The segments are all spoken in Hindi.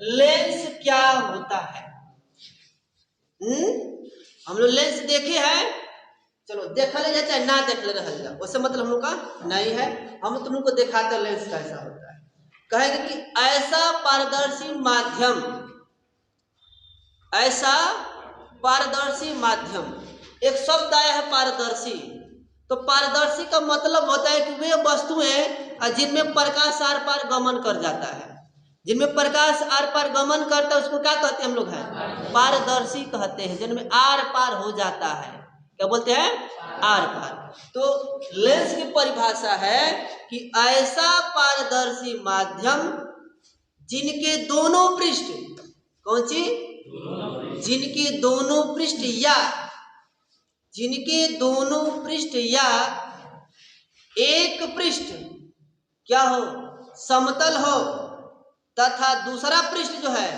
लेंस क्या होता है। हम लोग लेंस देखे हैं, चलो देख ले जाए चाहे ना देख ले रह जा, उससे मतलब हम लोग का नहीं है। हम तुम लोग को दिखाते लेंस कैसा होता है। कहेंगे कि ऐसा पारदर्शी माध्यम, ऐसा पारदर्शी माध्यम, एक शब्द आया है पारदर्शी। तो पारदर्शी का मतलब होता है कि वे वस्तुएं जिनमें प्रकाश आर पार गमन कर जाता है, जिनमें प्रकाश आर पार गमन करता है उसको क्या कहते हैं हम लोग हैं, पारदर्शी कहते हैं। जिनमें आर पार हो जाता है क्या बोलते हैं, आर पार। तो लेंस की परिभाषा है कि ऐसा पारदर्शी माध्यम जिनके दोनों पृष्ठ, कौन सी, जिनके दोनों पृष्ठ या, जिनके दोनों पृष्ठ या एक पृष्ठ क्या हो, समतल हो, तथा दूसरा पृष्ठ जो है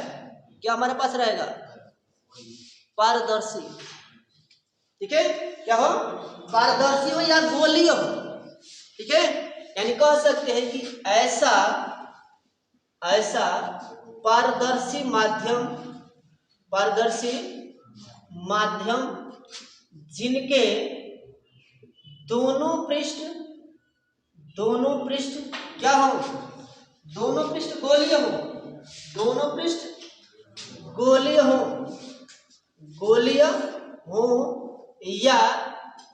क्या हमारे पास रहेगा, पारदर्शी। ठीक है, क्या हो, पारदर्शी हो या गोलीय हो। ठीक है, यानी कह सकते हैं कि ऐसा ऐसा पारदर्शी माध्यम, पारदर्शी माध्यम जिनके दोनों पृष्ठ, दोनों पृष्ठ क्या हो, दोनों पृष्ठ गोलीय हो, दोनों पृष्ठ गोलीय हो, गोलीय हो या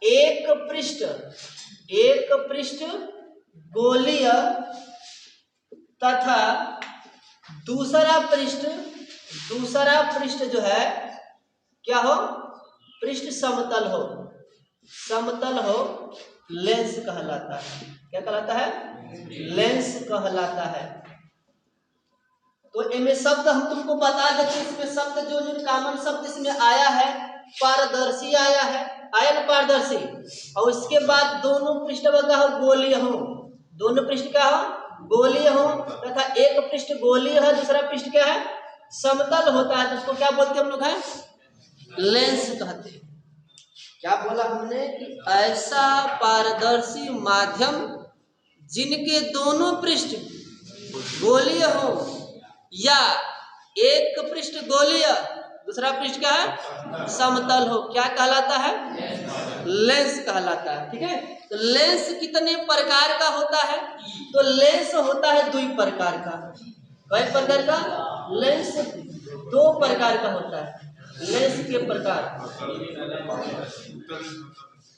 एक पृष्ठ, एक पृष्ठ गोलीय तथा दूसरा पृष्ठ, दूसरा पृष्ठ जो है क्या हो, पृष्ठ समतल हो, समतल हो, लेंस कहलाता है। क्या कहलाता है, लेंस कहलाता है। तो इनमें शब्द हम तुमको बता देते, इसमें शब्द जो जो कॉमन शब्द इसमें आया है, पारदर्शी आया है, आया ना पारदर्शी, और उसके बाद दोनों पृष्ठ क्या हो, गोलीय हो, दोनों पृष्ठ क्या हो, गोलीय हो, तथा एक पृष्ठ गोलीय है, दूसरा पृष्ठ क्या है, समतल होता है। तो उसको क्या बोलते हैं हम लोग हैं, लेंस कहते हैं। क्या बोला हमने कि ऐसा पारदर्शी माध्यम जिनके दोनों पृष्ठ गोलीय हो या एक पृष्ठ गोलीय, दूसरा पृष्ठ क्या है, समतल हो, क्या कहलाता है, लेंस कहलाता है। ठीक है, तो लेंस कितने प्रकार का होता है, तो लेंस होता है दो प्रकार का। कई प्रकार का, लेंस दो प्रकार का होता है। लेंस के प्रकार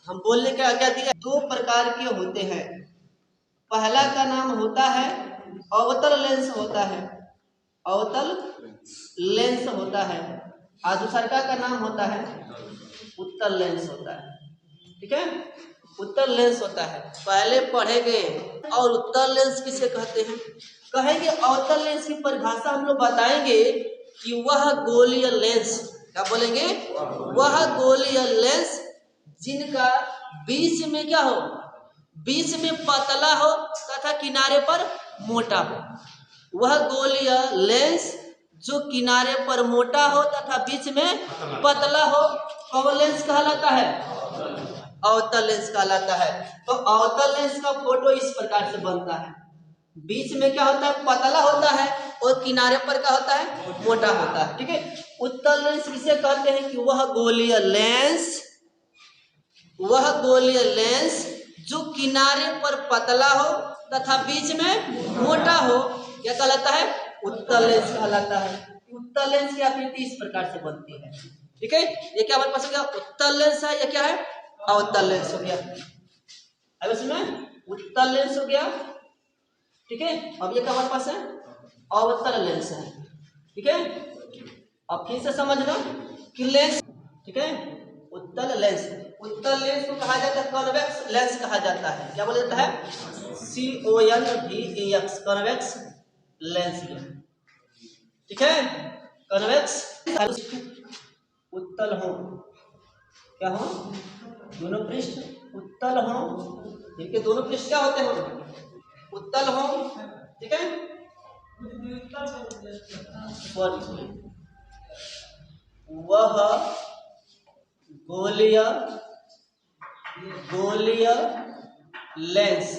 हम बोलने का क्या दिया, दो प्रकार के होते हैं। पहला का नाम होता है अवतल लेंस होता है, अवतल लेंस होता है, और दूसरा का नाम होता है उत्तल लेंस होता है। ठीक है, उत्तल लेंस होता है, पहले पढ़ेंगे। और उत्तल लेंस किसे कहते हैं, कहेंगे अवतल लेंस की परिभाषा हम लोग बताएंगे कि वह गोलीय लेंस, क्या बोलेंगे, वह गोलीय लेंस जिनका बीच में क्या हो, बीच में पतला हो तथा किनारे पर मोटा हो। वह गोलीय लेंस जो किनारे पर मोटा हो तथा बीच में पतला हो, कौन लेंस कहलाता है, अवतल लेंस कहलाता है। तो अवतल लेंस का फोटो इस प्रकार से बनता है, बीच में क्या होता है, पतला होता है, और किनारे पर क्या होता है, मोटा होता है। ठीक है, उत्तल लेंस किसे कहते हैं कि वह गोलीय लेंस, वह गोलीय लेंस जो किनारे पर पतला हो तथा बीच में मोटा हो, क्या कहलाता है, उत्तल लेंस कहलाता है। उत्तल लेंस की आकृति इस प्रकार से बनती है। ठीक है, ये क्या हमारे पास हो गया, उत्तल लेंस है, ये क्या है, अवतल लेंस हो गया। अब इसमें उत्तल लेंस हो गया। ठीक है, अब ये क्या हमारे पास है, अवतल लेंस है। ठीक है, अब फिर से समझ लो कि लेंस, ठीक है, उत्तल लेंस, उत्तल लेंस को कहा जाता है कॉन्वेक्स लेंस कहा जाता है। क्या बोला जाता है, CONVEX, कॉन्वेक्स लेंस। ठीक है, कॉन्वेक्स, उत्तल हो, क्या हो, दोनों पृष्ठ उत्तल हो, जिनके दोनों पृष्ठ क्या होते हैं, उत्तल हो। ठीक है, वह गोलीय, गोलीय लेंस,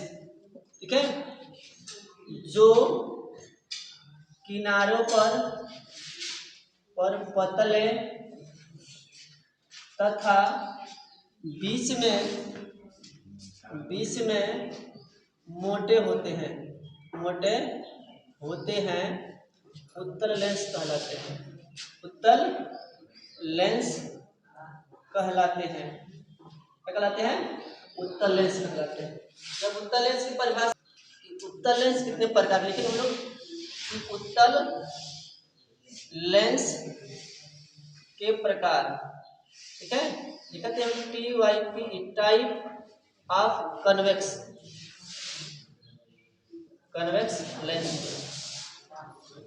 ठीक है, जो किनारों पर पतले तथा बीच में मोटे होते हैं उत्तल लेंस कहलाते हैं। उत्तल लेंस कहलाते हैं। क्या कहलाते हैं? उत्तल लेंस कहलाते हैं। जब उत्तल लेंस की परिभाषा, उत्तल लेंस कितने प्रकार, लेकिन हम लोग उत्तल लेंस के प्रकार, ठीक है, ये कहते हैं TYP, type of convex lens,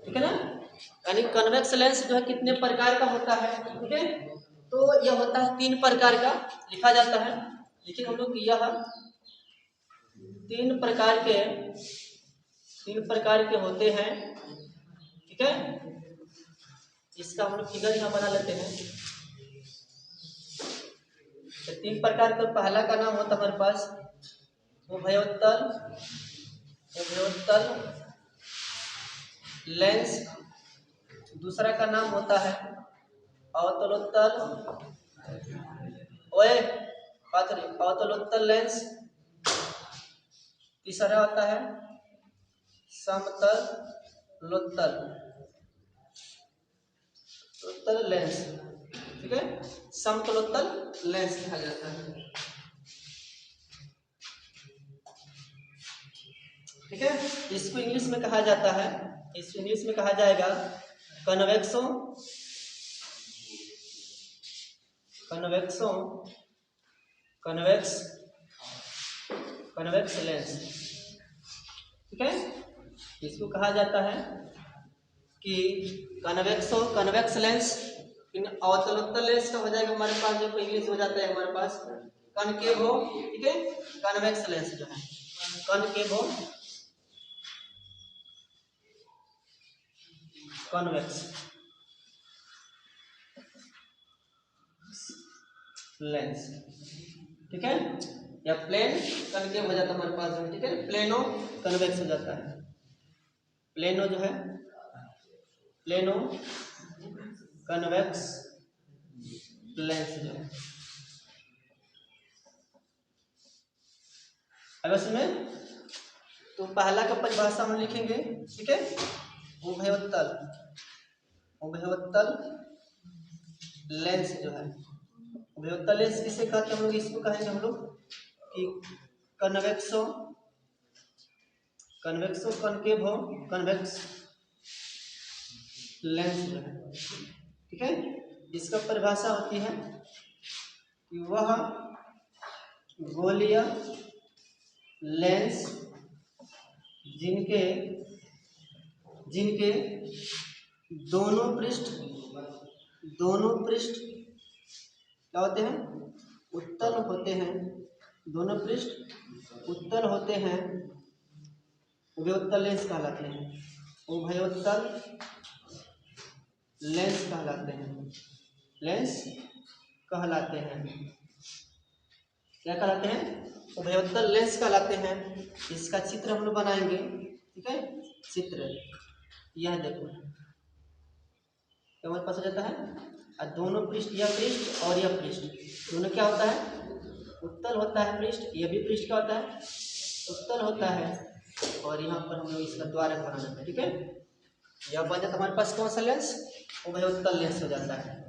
ठीक है ना। यानी कन्वेक्स लेंस जो है कितने प्रकार का होता है, ठीक है। तो यह होता है 3 प्रकार का, लिखा जाता है। लेकिन हम लोग यह 3 प्रकार के होते हैं, ठीक है। इसका हम लोग फिगर यहाँ बना लेते हैं। तो 3 प्रकार का, पहला का नाम होता है हमारे पास उभयोत्तल लेंस। दूसरा का नाम होता है अवतलोत्तल अवतलोत्तल लेंस। तीसरा होता है समतलोत्तल लेंस, ठीक है। समतलोत्तल लेंस कहा जाता है, ठीक है। इसको इंग्लिश में कहा जाता है, इसको इंग्लिश में कहा जाएगा कन्वेक्स लेंस, ठीक है। इसको कहा जाता है कि कन्वेक्स लेंस। अवतलोत्तल लेंस का हो जाएगा हमारे पास, जो इंग्लिश हो जाता है हमारे पास कनकेवो, ठीक है। कन्वेक्स लेंस जो है कनकेवो कन्वेक्स लेंस, ठीक है। या प्लेन कनकेव हो जाता है हमारे पास, ठीक है। प्लेनो कन्वेक्स हो जाता है। प्लेनो जो है प्लेनो कन्वेक्स लेंस जो है। अब इसमें तो पहला का परिभाषा हम लिखेंगे, ठीक है। उभयोत्तल लेंस जो है, उभयोत्तल लेंस किसे कहते हैं हम लोग, इसको कहेंगे हम लोग कि कन्वेक्स लेंस जो है, ठीक है। इसका परिभाषा होती है कि वह गोलीय लेंस जिनके दोनों पृष्ठ क्या होते हैं, उत्तल होते हैं। दोनों पृष्ठ उत्तल होते हैं, उभयोत्तल लेंस कहलाते हैं। उभयोत्तल लेंस कहलाते हैं। क्या कहलाते हैं? उभयोत्तल लेंस कहलाते हैं। इसका चित्र हम लोग बनाएंगे, ठीक है। चित्र यह देखो, हमारे पास हो जाता है और दोनों पृष्ठ, यह पृष्ठ और यह पृष्ठ दोनों क्या होता है, उत्तल होता है पृष्ठ। यह भी पृष्ठ क्या होता है, उत्तल होता है। और यहाँ पर हम लोग इसका द्वारक बना देते हैं, ठीक है। यह बन जाता हमारे पास कौन सा लेंस, उभयोत्तल लेंस हो जाता है।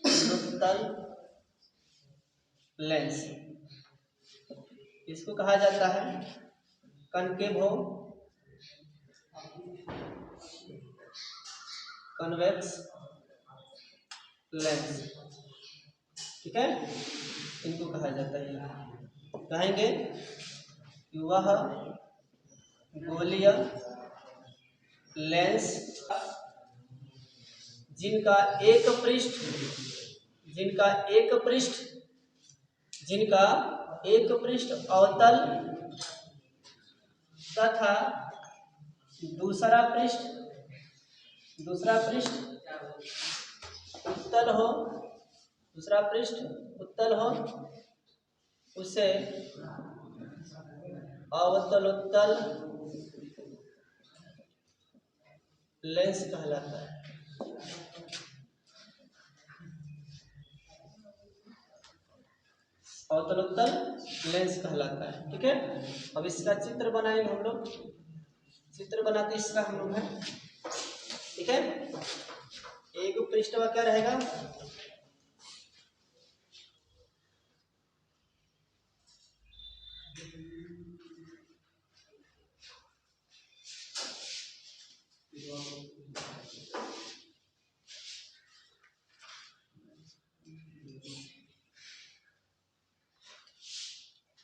उभयोत्तल लेंस इसको कहा जाता है कनकेवो कन्वेक्स लेंस, ठीक है। इनको कहा जाता है, कहेंगे वह गोलीय लेंस जिनका एक पृष्ठ अवतल तथा दूसरा पृष्ठ उत्तल हो, उसे अवतलोत्तल लेंस कहलाता है। अवतलोत्तल लेंस कहलाता है। ठीक है, अब इसका चित्र बनाएंगे हम लोग। चित्र बनाते इसका हम लोग है। ठीक है, एक पृष्ठ में क्या रहेगा,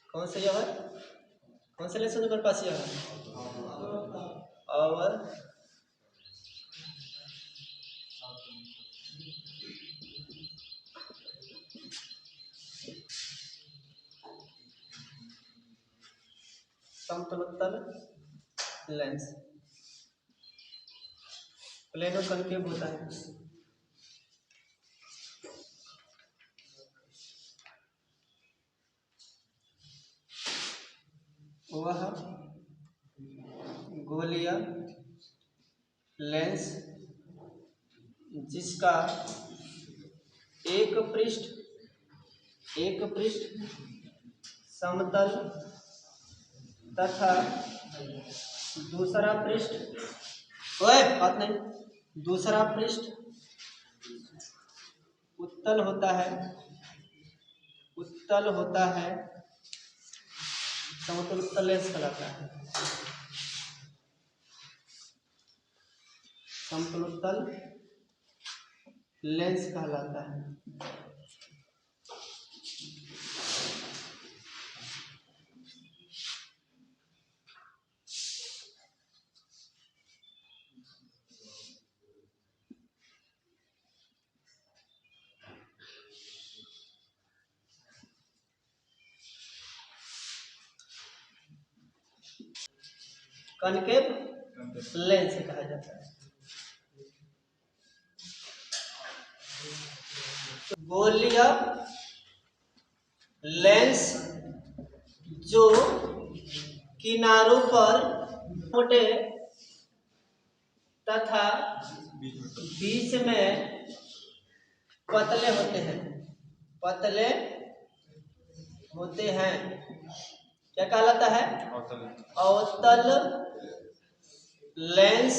कौन से यह कौन से लेसन मेरे पास यह और समतलोत्तल लेंस प्लेनो कनकेव होता है। वह गोलीय लेंस जिसका एक पृष्ठ समतल तथा दूसरा पृष्ठ, ओए बात नहीं, दूसरा पृष्ठ उत्तल होता है, समतल उत्तल लेंस कहलाता है। समतल उत्तल लेंस कहलाता है। कनकेव लेंस कहा जाता है। गोलीय लेंस जो किनारों पर मोटे तथा बीच में पतले होते हैं, क्या कहलाता है, अवतल लेंस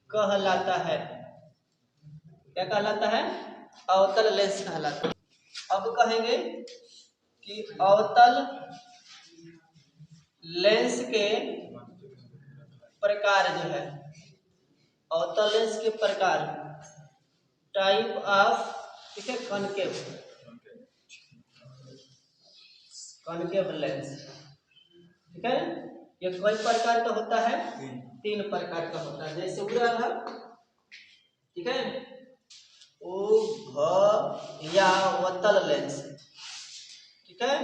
कहलाता है। क्या कहलाता है, अवतल लेंस कहलाता है। अब कहेंगे कि अवतल लेंस के प्रकार जो है, अवतल लेंस के प्रकार, टाइप ऑफ, ठीक है, कनकेव लेंस। ठीक है, ये कई प्रकार का होता है, 3 प्रकार का होता है। जैसे उदाहरण, ठीक है, उभयावतल लेंस, ठीक है,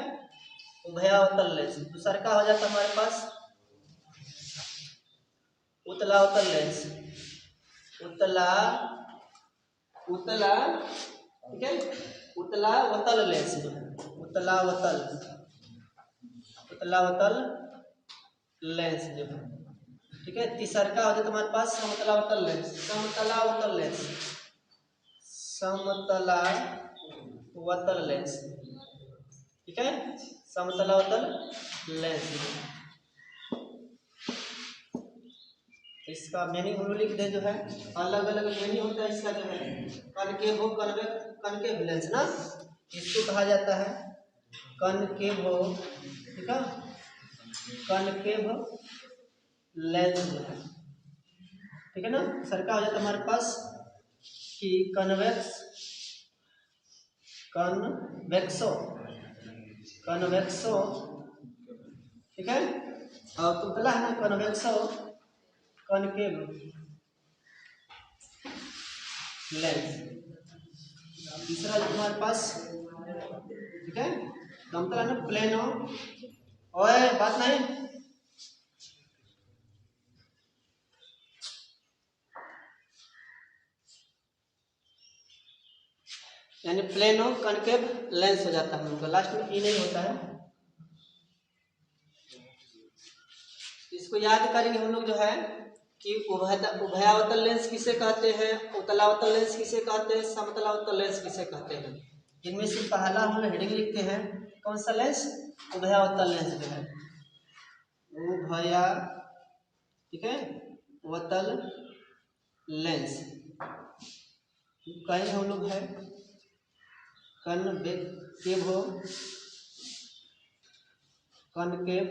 उभयावतल लेंस। दूसरा का हो जाता है हमारे पास उत्तलावतल लेंस, उतला, ठीक है, उत्तलावतल लेंस, उत्तलावतल लेंस जो है। ठीक है, तीसरा का हो जाता हमारे पास समतलावतल लेंस, ठीक है, समतलावतल लेंस। इसका मीनिंग हम लोग लिख दे जो है, अलग अलग मीनिंग होता है इसका जो है। कनकेव लेंस ना, इसको कहा जाता है कनकेव, ठीक है, कनकेव लेंस जो है। ठीक है ना, सरका हो जाता है हमारे पास कि कन्वेक्सो, ठीक है, और तुतला है ना, कन्वेक्सो कनकेव लेंस। तीसरा जो हमारे पास, ठीक है, समतल है प्लेनो, ओए बात नहीं, यानी प्लेनो कनकेव लेंस हो जाता है हम लोग का। लास्ट में ई नहीं होता है, इसको याद करेंगे हम लोग जो है कि उभयावतल लेंस किसे कहते हैं, उत्तलावतल लेंस किसे कहते हैं, समतलावतल लेंस किसे कहते हैं। इनमें से पहला हम हेडिंग लिखते हैं कौन सा लेंस, उभयावतल लेंस जो है, उभया, ठीक है, वतल लेंस कहेंगे हम लोग है कनवेक्टिव कनकेव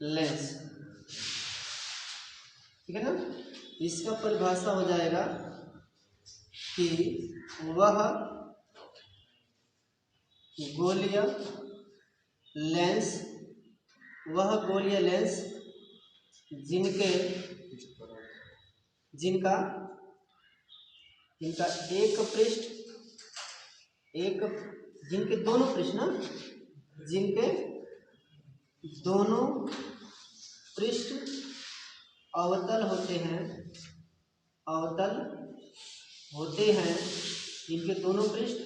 लेंस, ठीक है ना। इसका परिभाषा हो जाएगा कि वह गोलीय लेंस, वह गोलीय लेंस जिनका एक पृष्ठ, जिनके दोनों पृष्ठ ना, जिनके दोनों पृष्ठ अवतल होते हैं, जिनके दोनों पृष्ठ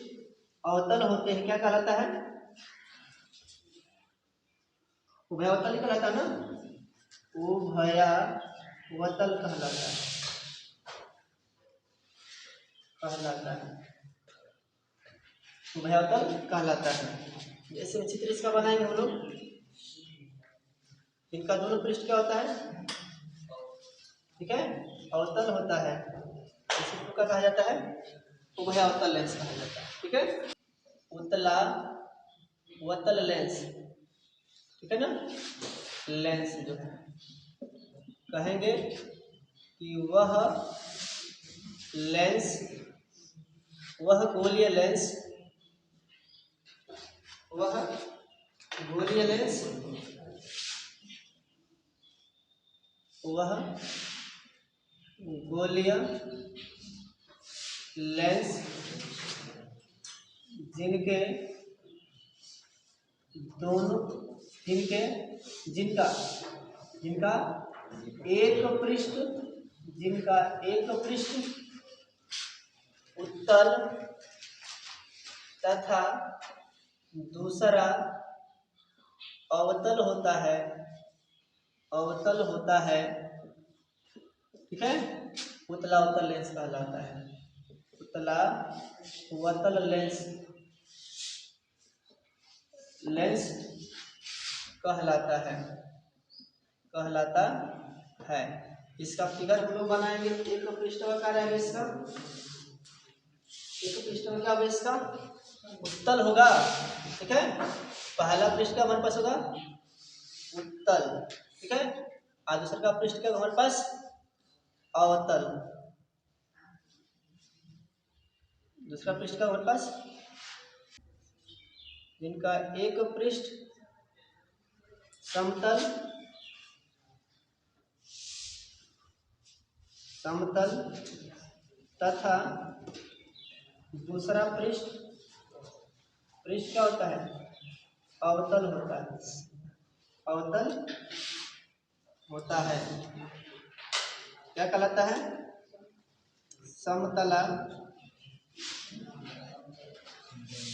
अवतल होते हैं, क्या कहलाता है, उभयावतल कहलाता है ना, उभयावतल कहलाता है, उभयावतल कहलाता है। जैसे चित्र इसका बनाएंगे हम लोग, इनका दोनों पृष्ठ क्या होता है, ठीक है, अवतल होता है, इसी को कहा जाता है उभयावतल लेंस कहा जाता है, ठीक है। उत्तलावतल लेंस, ठीक है ना, लेंस जो है कहेंगे कि वह लेंस, वह गोलीय लेंस, वह गोलीय लेंस, वह गोलीय लेंस जिनके दोनों, जिनका एक पृष्ठ, उत्तल तथा दूसरा अवतल होता है, ठीक है, उत्तलावतल लेंस कहलाता है, उत्तलावतल लेंस कहलाता है। इसका फिगर हम लोग बनाएंगे, एक पृष्ठ का क्या रहेगा, इसका एक पृष्ठ में क्या होगा, इसका उत्तल होगा, ठीक है, पहला पृष्ठ का हमारे पास होगा उत्तल, ठीक है, और दूसरा का पृष्ठ का हमारे पास अवतल, दूसरा पृष्ठ का हमारे पास, जिनका एक पृष्ठ समतल तथा दूसरा पृष्ठ क्या होता है, अवतल होता है, क्या कहलाता है, समतला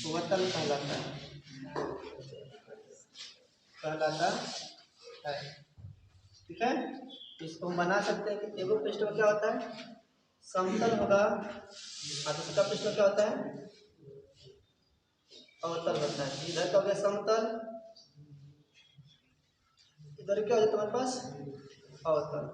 वतल कहलाता है, ठीक है। इसको हम बना सकते हैं कि एक पृष्ठ में क्या होता है, समतल होगा, और दूसरा पृष्ठ में क्या होता है, अवतल होता है। इधर क्या हो गया समतल, इधर क्या हो जाता है हमारे पास अवतल।